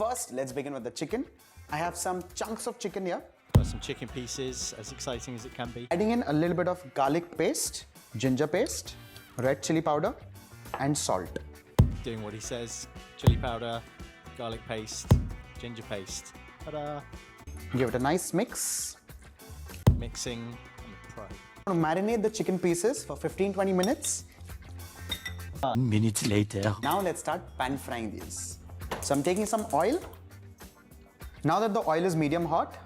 First, let's begin with the chicken. I have some chunks of chicken here. Got some chicken pieces, as exciting as it can be. Adding in a little bit of garlic paste, ginger paste, red chili powder, and salt. Doing what he says. Chili powder, garlic paste, ginger paste. Ta-da! Give it a nice mix. Mixing and pro. I'm going to marinate the chicken pieces for 15-20 minutes. Minutes later. Now let's start pan frying these. So I'm taking some oil. Now that the oil is medium hot,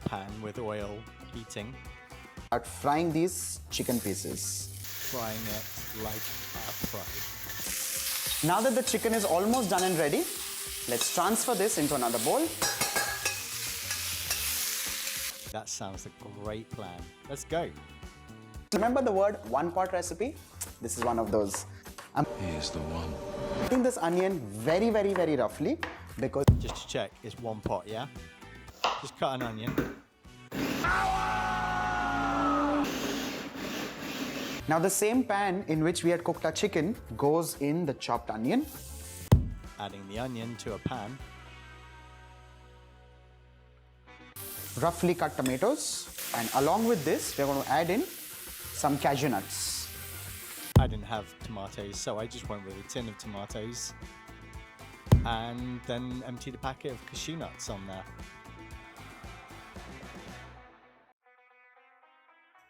Pan with oil heating. start frying these chicken pieces. Frying it like a pro. Now that the chicken is almost done and ready, let's transfer this into another bowl. That sounds like a great plan. Let's go. Remember the word one-pot recipe? This is one of those. I'm Here's the one. cutting this onion very roughly because Just to check, it's one pot, yeah? Just cut an onion. now the same pan in which we had cooked our chicken goes in the chopped onion. Adding the onion to a pan. Roughly cut tomatoes, and along with this we're going to add in some cashew nuts. I didn't have tomatoes, so I just went with a tin of tomatoes. And then emptied a packet of cashew nuts on there.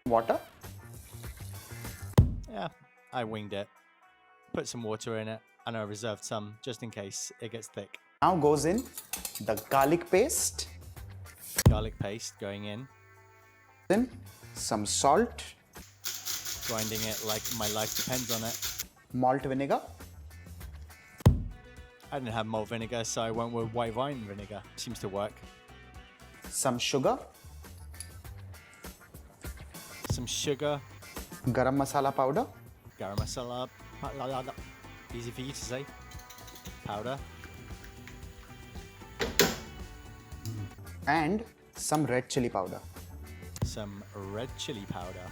Water. Yeah, I winged it. Put some water in it, and I reserved some just in case it gets thick. Now goes in the garlic paste, Garlic paste going in. then some salt, Grinding it like my life depends on it. malt vinegar, I didn't have malt vinegar, so I went with white wine vinegar. Seems to work. some sugar, Some sugar, garam masala powder, garam masala, easy for you to say, powder, and some red chili powder. some red chili powder.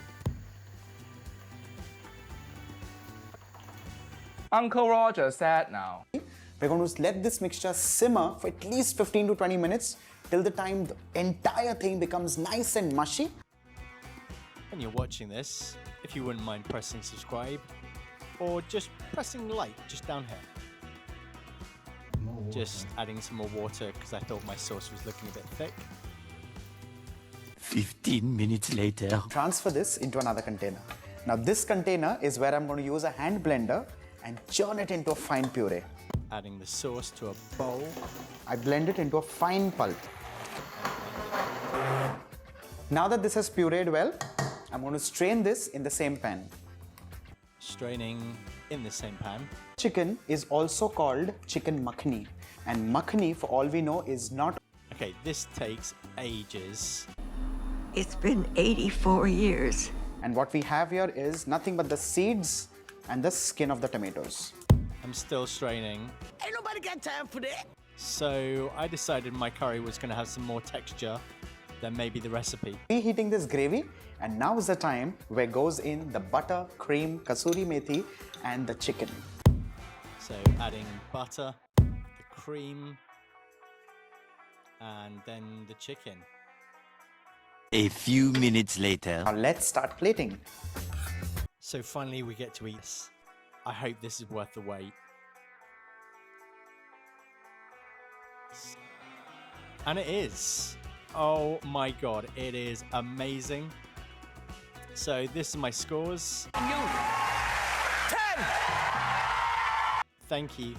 Uncle Roger said now. We're going to let this mixture simmer for at least 15 to 20 minutes till the time the entire thing becomes nice and mushy. When you're watching this, if you wouldn't mind pressing subscribe or just pressing like just down here. Just adding some more water because I thought my sauce was looking a bit thick. 15 minutes later. Transfer this into another container. Now this container is where I'm going to use a hand blender and churn it into a fine puree. Adding the sauce to a bowl. I blend it into a fine pulp. Now that this has pureed well, I'm going to strain this in the same pan. Straining in the same pan. Chicken is also called chicken makhni, and makhni, for all we know, is not. Okay, this takes ages. It's been 84 years. And what we have here is nothing but the seeds and the skin of the tomatoes. I'm still straining. Ain't nobody got time for that. So I decided my curry was going to have some more texture than maybe the recipe. Reheating this gravy, and now is the time where goes in the butter, cream, kasuri methi, and the chicken. So adding butter, the cream, and then the chicken. A few minutes later. Now let's start plating. So finally we get to eat this. I hope this is worth the wait. And it is. Oh my god, it is amazing. So this is my scores. 10! Thank you.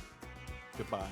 Goodbye.